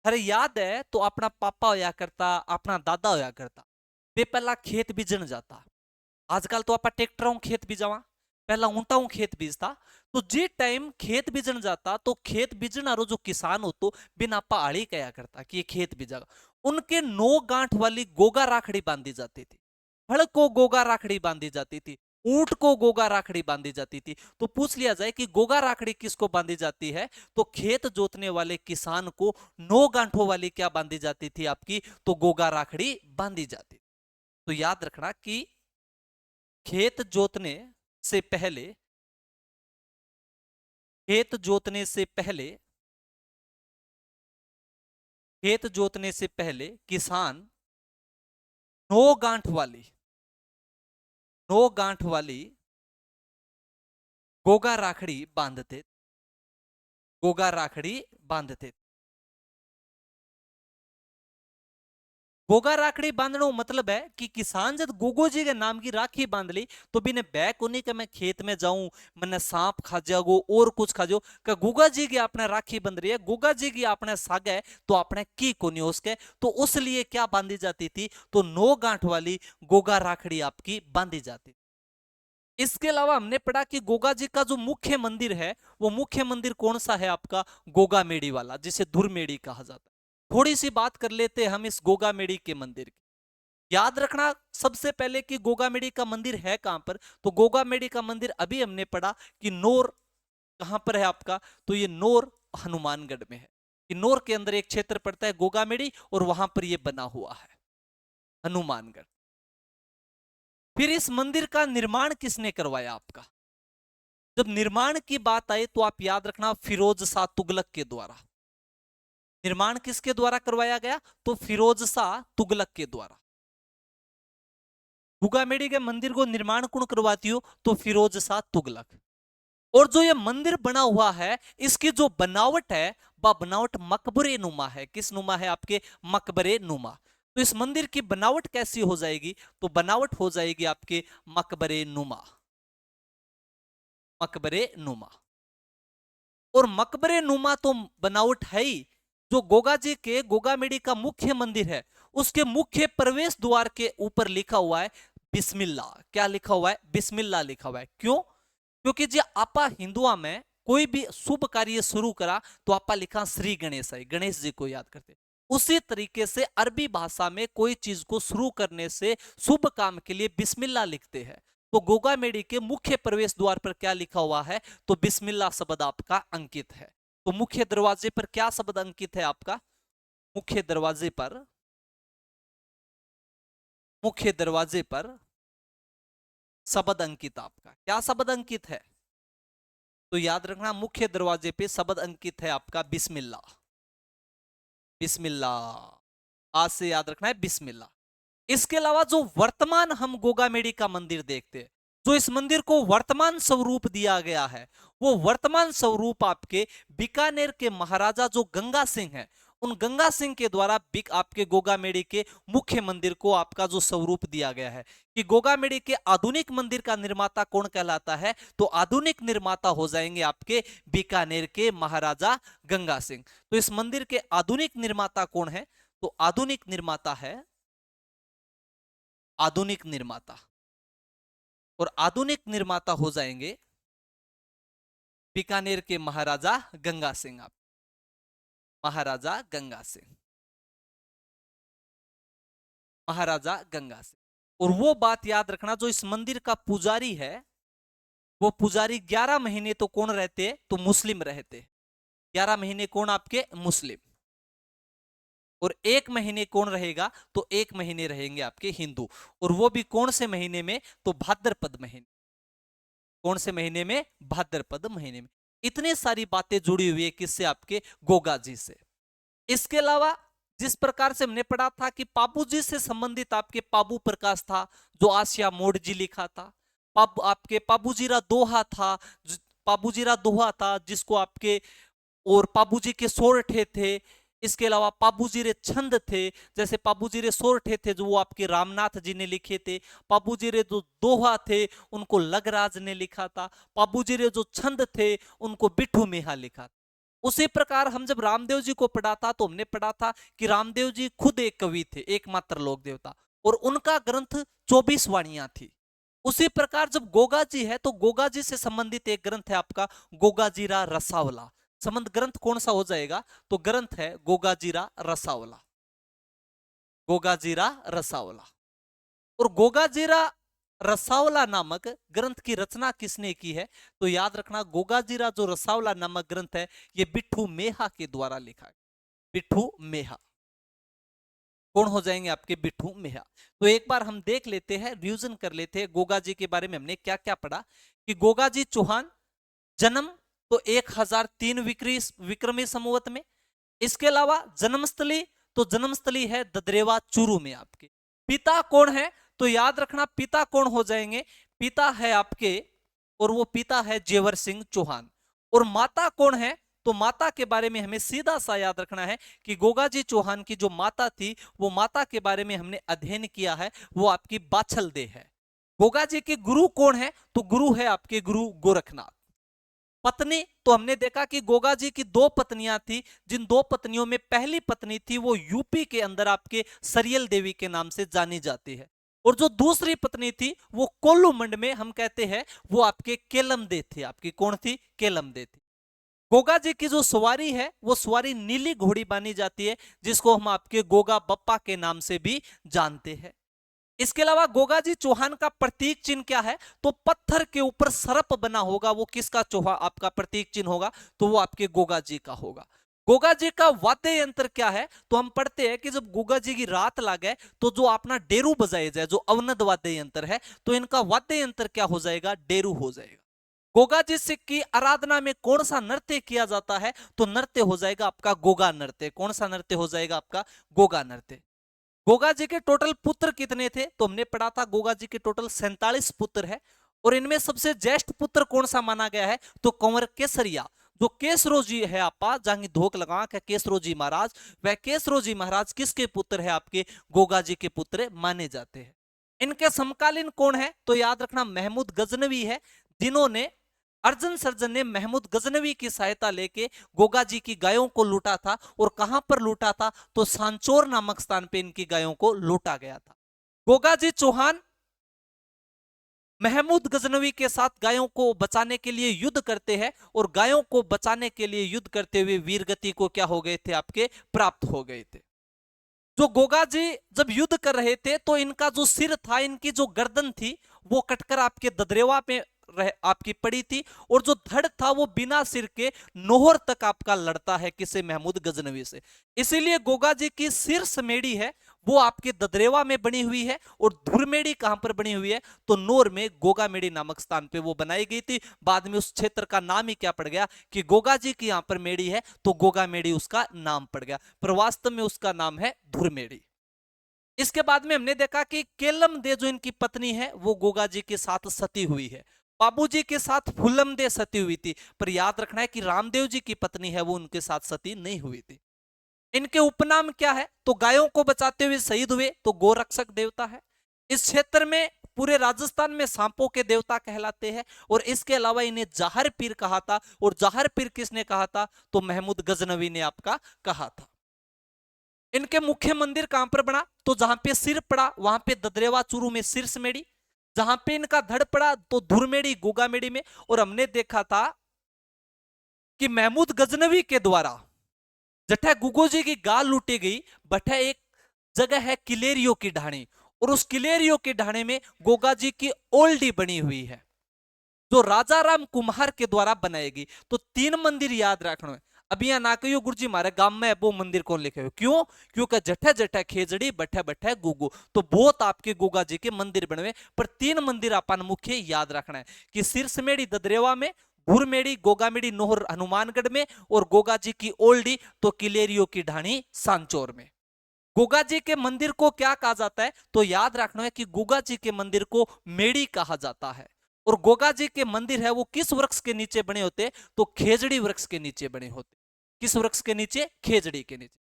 अरे याद है तो अपना पापा होया करता, अपना दादा होया करता, वे पहला खेत बीजन जाता। आजकल तो आप ट्रैक्टरों खेत बीजावा, पहला ऊंटाओं खेत बीजता। तो जी टाइम खेत बीजन जाता तो खेत बीजन आरो जो किसान हो तो बिना पहाड़ी कया करता कि ये खेत बीजागा। उनके 9 गांठ वाली गोगा राखड़ी बांधी जाती थी, हड़ को गोगा राखड़ी बांधी जाती थी, ऊंट को गोगा राखड़ी बांधी जाती थी। तो पूछ लिया जाए कि गोगा राखड़ी किसको बांधी जाती है, तो खेत जोतने वाले किसान को 9 गांठों वाली क्या बांधी जाती थी आपकी? तो गोगा राखड़ी बांधी जाती। तो याद रखना कि खेत जोतने से पहले, खेत जोतने से पहले, खेत जोतने से पहले किसान 9 गांठ वाली, 9 गांठ वाली गोगा राखड़ी बांधते, गोगा राखड़ी बांधते। गोगा राखड़ी बांधने मतलब है कि किसान जब गोगो जी के नाम की राखी बांध ली तो बिने बैक उन्हीं के मैं खेत में जाऊं, मैंने सांप खा जाओ और कुछ खा जाओ का गोगा जी की आपने राखी बंध रही है, गोगा जी की आपने साग है तो आपने की कोनी उसके, तो उस लिए क्या बांधी जाती थी? तो 9 गांठ वाली गोगा राखड़ी आपकी बांधी जाती। इसके अलावा हमने पढ़ा कि गोगा जी का जो मुख्य मंदिर है वो मुख्य मंदिर कौन सा है आपका? गोगा मेड़ी वाला, जिसे धुरमेड़ी कहा जाता है। थोड़ी सी बात कर लेते हैं हम इस गोगा मेड़ी के मंदिर की। याद रखना सबसे पहले कि गोगा मेड़ी का मंदिर है कहां पर? तो गोगा मेड़ी का मंदिर अभी हमने पढ़ा कि नोर कहां पर है आपका? तो ये नोर हनुमानगढ़ में है, कि नोर के अंदर एक क्षेत्र पड़ता है गोगा मेड़ी और वहां पर ये बना हुआ है हनुमानगढ़। फिर इस मंदिर का निर्माण किसने करवाया आपका? जब निर्माण की बात आई तो आप याद रखना फिरोज शाह तुगलक के द्वारा। निर्माण किसके द्वारा करवाया गया? तो फिरोज शाह तुगलक के द्वारा। गुगामेड़ी के मंदिर को निर्माण कौन करवाती हो? तो फिरोज शाह तुगलक। और जो ये मंदिर बना हुआ है इसकी जो बनावट है वह बनावट मकबरे नुमा है। किस नुमा है आपके? मकबरे नुमा। तो इस मंदिर की बनावट कैसी हो जाएगी? तो बनावट हो जाएगी आपके मकबरे नुमा, मकबरे नुमा। और मकबरे नुमा तो बनावट है ही। जो गोगा जी के गोगामेड़ी का मुख्य मंदिर है उसके मुख्य प्रवेश द्वार के ऊपर लिखा हुआ है बिस्मिल्लाह। क्या लिखा हुआ है? बिस्मिल्लाह लिखा हुआ है। क्यों? क्योंकि जी आपा हिंदुआ में कोई भी शुभ कार्य शुरू करा तो आपा लिखा श्री गणेश है, गणेश जी को याद करते। उसी तरीके से अरबी भाषा में कोई चीज को शुरू करने से शुभ काम के लिए बिस्मिल्लाह लिखते हैं। तो गोगामेड़ी के मुख्य प्रवेश द्वार पर क्या लिखा हुआ है? तो बिस्मिल्लाह शब्द आपका अंकित है। तो मुख्य दरवाजे पर क्या शब्द अंकित है आपका? मुख्य दरवाजे पर, मुख्य दरवाजे पर शब्द अंकित आपका क्या शब्द अंकित है? तो याद रखना मुख्य दरवाजे पे शब्द अंकित है आपका बिस्मिल्लाह, बिस्मिल्लाह। आज से याद रखना है बिस्मिल्लाह। इसके अलावा जो वर्तमान हम गोगामेड़ी का मंदिर देखते हैं, जो इस मंदिर को वर्तमान स्वरूप दिया गया है वो वर्तमान स्वरूप आपके बीकानेर के महाराजा जो गंगा सिंह हैं उन गंगा सिंह के द्वारा आपके गोगामेड़ी के मुख्य मंदिर को आपका जो स्वरूप दिया गया है। कि गोगामेड़ी के आधुनिक मंदिर का निर्माता कौन कहलाता है? तो आधुनिक निर्माता हो जाएंगे आपके बीकानेर के महाराजा गंगा सिंह। तो इस मंदिर के आधुनिक निर्माता कौन है? तो आधुनिक निर्माता है, आधुनिक निर्माता, और आधुनिक निर्माता हो जाएंगे बीकानेर के महाराजा गंगा सिंह, आप महाराजा गंगा सिंह, महाराजा गंगा सिंह। और वो बात याद रखना, जो इस मंदिर का पुजारी है, वो पुजारी 11 महीने तो कौन रहते, तो मुस्लिम रहते। 11 महीने कौन, आपके मुस्लिम। और 1 महीने कौन रहेगा, तो 1 महीने रहेंगे आपके हिंदू। और वो भी कौन से महीने में, तो भाद्रपद महीने। कौन से महीने में, भाद्रपद महीने में। इतनी सारी बातें जुड़ी हुई है किससे, आपके गोगा जी से। इसके अलावा जिस प्रकार से हमने पढ़ा था कि पाबू जी से संबंधित आपके पाबू प्रकाश था, जो आसिया मोड़ जी लिखा था। आपके पाबूजीरा दोहा था, पाबूजीरा दोहा था जिसको आपके, और पाबूजी के सोरठे थे। इसके अलावा पाबूजीरे छंद थे, जैसे पाबूजीरे सोरठे थे जो वो आपके रामनाथ जी ने लिखे थे। पाबूजीरे जो दोहा थे उनको लगराज ने लिखा था। पाबूजीरे जो छंद थे उनको बिट्ठू मेहा लिखा था। उसी प्रकार हम जब रामदेव जी को पढ़ा था तो हमने पढ़ा था कि रामदेव जी खुद एक कवि थे, एकमात्र लोक देवता, और उनका ग्रंथ 24 वाणियां थी। उसी प्रकार जब गोगा जी है तो गोगा जी से संबंधित एक ग्रंथ है आपका गोगाजीरा रसावला। संबंध ग्रंथ कौन सा हो जाएगा, तो ग्रंथ है गोगाजीरा रसावला, गोगाजीरा रसावला। और गोगाजीरा रसावला नामक ग्रंथ की रचना किसने की है, तो याद रखना गोगाजीरा जो रसावला नामक ग्रंथ है ये बिट्ठू मेहा के द्वारा लिखा है। बिट्ठू मेहा कौन हो जाएंगे, आपके बिट्ठू मेहा। तो एक बार हम देख लेते हैं, रिवीजन कर लेते हैं गोगा जी के बारे में हमने क्या क्या पढ़ा। कि गोगा जी चौहान, जन्म तो 1003 विक्रमी संवत में। इसके अलावा जन्मस्थली, तो जन्मस्थली है ददरेवा चूरू में आपके। पिता कौन है, तो याद रखना पिता कौन हो जाएंगे, पिता है आपके, और वो पिता है जेवर सिंह चौहान। और माता कौन है, तो माता के बारे में हमें सीधा सा याद रखना है कि गोगा जी चौहान की जो माता थी, वो माता के बारे में हमने अध्ययन किया है, वो आपकी बाछल दे है। गोगा जी के गुरु कौन है, तो गुरु है आपके गुरु गोरखनाथ। पत्नी, तो हमने देखा कि गोगा जी की 2 पत्नियां थी, जिन 2 पत्नियों में पहली पत्नी थी वो यूपी के अंदर आपके सरियल देवी के नाम से जानी जाती है। और जो दूसरी पत्नी थी वो कोल्लू मंड में हम कहते हैं वो आपके केलम दे थी। आपकी कौन थी, केलम दे थी। गोगा जी की जो सवारी है वो सवारी नीली घोड़ी मानी जाती है, जिसको हम आपके गोगा बप्पा के नाम से भी जानते हैं। इसके अलावा गोगा जी चौहान का प्रतीक चिन्ह क्या है, तो पत्थर के ऊपर सरप बना होगा, वो किसका चौहान आपका प्रतीक चिन्ह होगा, तो वो आपके गोगा जी का होगा। गोगा जी का वाद्य यंत्र क्या है, तो हम पढ़ते हैं कि जब गोगा जी की रात लागे तो जो अपना डेरू बजाया जाए, जो अवनद वाद्य यंत्र है, तो इनका वाद्य यंत्र क्या हो जाएगा, डेरू हो जाएगा। गोगा जी से की आराधना में कौन सा नृत्य किया जाता है, तो नृत्य हो जाएगा आपका गोगा नृत्य। कौन सा नृत्य हो जाएगा, आपका गोगा नृत्य। गोगा जी के टोटल पुत्र कितने थे, तो हमने पढ़ा था गोगा जी के टोटल 47 पुत्र है। और इनमें सबसे ज्येष्ठ पुत्र कौन सा माना गया है, तो कंवर केसरिया, जो केसरो जी है आपा जहां धोक लगा के केसरो जी महाराज, वह केसरो जी महाराज किसके पुत्र है, आपके गोगा जी के पुत्र माने जाते हैं। इनके समकालीन कौन है, तो याद रखना महमूद गजनवी है, जिन्होंने अर्जन सर्जन ने महमूद गजनवी की सहायता लेके गोगा जी की गायों को लूटा था। और कहां पर लूटा था, तो सांचोर नामक स्थान पे इनकी गायों को लूटा गया था। गोगा जी चौहान महमूद गजनवी के साथ गायों को बचाने के लिए युद्ध करते हैं, और गायों को बचाने के लिए युद्ध करते हुए वीरगति को क्या हो गए थे, आपके प्राप्त हो गए थे। जो गोगा जी जब युद्ध कर रहे थे तो इनका जो सिर था, इनकी जो गर्दन थी, वो कटकर आपके ददरेवा पे आपकी पड़ी थी। और जो धड़ था वो बिना सिर के नोहर तक आपका लड़ता है, किसे, महमूद गजनवी से। इसीलिए गोगा जी की सिर समेड़ी है वो आपके ददरेवा में बनी हुई है। और धुरमेड़ी कहां पर बनी हुई है, तो नोर में गोगामेड़ी नामक स्थान पे वो बनाई गई थी। बाद में उस क्षेत्र का नाम ही क्या पड़ गया, कि गोगा जी की यहां पर मेड़ी है तो गोगामेड़ी उसका नाम पड़ गया, पर वास्तव में उसका नाम है धुरमेड़ी। इसके बाद में हमने देखा कि केलम दे जो इनकी पत्नी है वो गोगा जी के साथ सती हुई है। बाबू जी के साथ फुलम दे सती हुई थी, पर याद रखना है कि रामदेव जी की पत्नी है वो उनके साथ सती नहीं हुई थी। इनके उपनाम क्या है, तो गायों को बचाते हुए शहीद हुए तो गोरक्षक देवता है। इस क्षेत्र में पूरे राजस्थान में सांपों के देवता कहलाते हैं। और इसके अलावा इन्हें जाहर पीर कहा था। और जाहर पीर किसने कहा था, तो महमूद गजनवी ने आपका कहा था। इनके मुख्य मंदिर कहां पर बना, तो जहां पे सिर पड़ा वहां पे ददरेवा चूरू में सिरसमेड़ी, जहां पे इनका धड़ पड़ा तो धुरमेड़ी गोगामेड़ी में। और हमने देखा था कि महमूद गजनवी के द्वारा जठे गुगो जी की गाल लूटी गई, बठे एक जगह है किलेरियो की ढाणी, और उस किलेरियो की ढाणी में गोगा जी की ओल्डी बनी हुई है जो राजा राम कुम्हार के द्वारा बनाएगी। तो 3 मंदिर याद रखना है। अभी यहाँ ना कहियो गुरुजी मारे गांव में वो मंदिर कौन लिखे हो, क्यों? क्योंकि जठे जठे खेजड़ी बठे बठे गुगु, तो बहुत आपके गोगा जी के मंदिर बने हुए, पर 3 मंदिर अपन मुख्य याद रखना है कि सिरसमेड़ी ददरेवा में, भूरमेड़ी गोगामेड़ी नोहर हनुमानगढ़ में, और गोगा जी की ओल्डी तो किलेरियो की ढाणी सांचौर में। गोगा जी के मंदिर को क्या कहा जाता है? तो याद रखना है कि गोगा जी के मंदिर को मेड़ी कहा जाता है। और गोगा जी के मंदिर है वो किस वृक्ष के नीचे बने होते? तो खेजड़ी वृक्ष के नीचे बने होते। किस वृक्ष के नीचे? खेजड़ी के नीचे।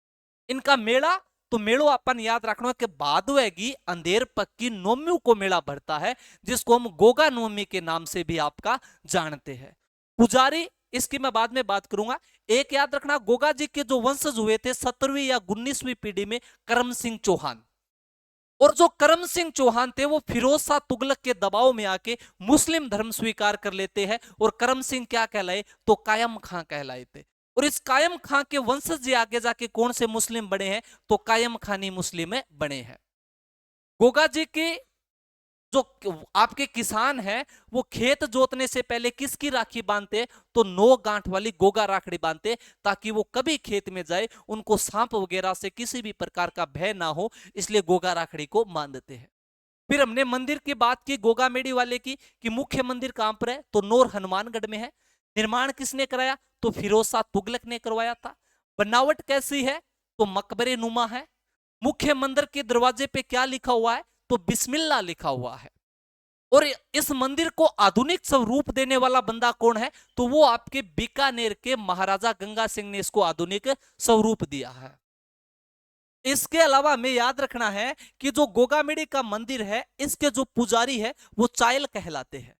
इनका मेला, तो मेड़ो अपन याद रखना कि भादवेगी अंधेर पक्की नोम्यू को मेला भरता है, जिसको हम गोगा नोमी के नाम से भी आपका जानते हैं। पुजारी इसकी मैं बाद में बात करूंगा। एक याद रखना, गोगा जी के जो वंशज हुए थे 17वीं या 19वीं पीढ़ी में करम सिंह चौहान, और जो करम सिंह चौहान थे वो फिरोज शाह तुगलक के दबाव में आके मुस्लिम धर्म स्वीकार कर लेते हैं, और करम सिंह क्या कहलाए? तो कायम खां कहलाए थे। और इस कायम खां के वंशज जी आगे जाके कौन से मुस्लिम बने हैं? तो कायम खानी मुस्लिम बने हैं। गोगा जी के जो आपके किसान हैं वो खेत जोतने से पहले किसकी राखी बांधते? तो 9 गांठ वाली गोगा राखड़ी बांधते, ताकि वो कभी खेत में जाए उनको सांप वगैरह से किसी भी प्रकार का भय ना हो, इसलिए गोगा राखड़ी को बांधते हैं। फिर हमने मंदिर की बात की गोगा मेड़ी वाले की, कि मुख्य मंदिर कहां पर है? तो नोर हनुमानगढ़ में है। निर्माण किसने कराया? तो फिरोज शाह तुगलक ने करवाया था। बनावट कैसी है? तो मकबरे नुमा है। मुख्य मंदिर के दरवाजे पे क्या लिखा हुआ है? तो बिस्मिल्लाह लिखा हुआ है। और इस मंदिर को आधुनिक स्वरूप देने वाला बंदा कौन है? तो वो आपके बीकानेर के महाराजा गंगा सिंह ने इसको आधुनिक स्वरूप दिया है। इसके अलावा हमें याद रखना है कि जो गोगामेड़ी का मंदिर है, इसके जो पुजारी है वो चायल कहलाते हैं।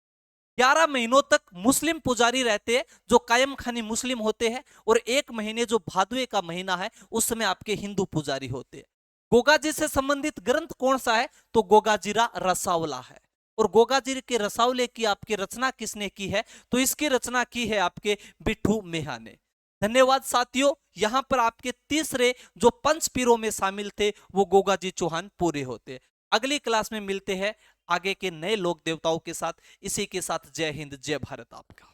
11 महीनों तक मुस्लिम पुजारी रहते हैं जो कायम खानी मुस्लिम होते हैं, और 1 महीने जो भादवे का महीना है उस समय आपके हिंदू पुजारी होते हैं। गोगाजी से संबंधित ग्रंथ कौन सा है? तो गोगाजीरा रसावला है। और गोगाजी के रसावले की आपकी रचना किसने की है? तो इसकी रचना की है आपके बिट्ठू मेहा ने। धन्यवाद साथियों। यहां पर आपके तीसरे जो पंच पीरों में शामिल थे वो गोगाजी चौहान पूरे होते। अगली क्लास में मिलते हैं आगे के नए लोक देवताओं के साथ। इसी के साथ जय हिंद जय भारत आपका।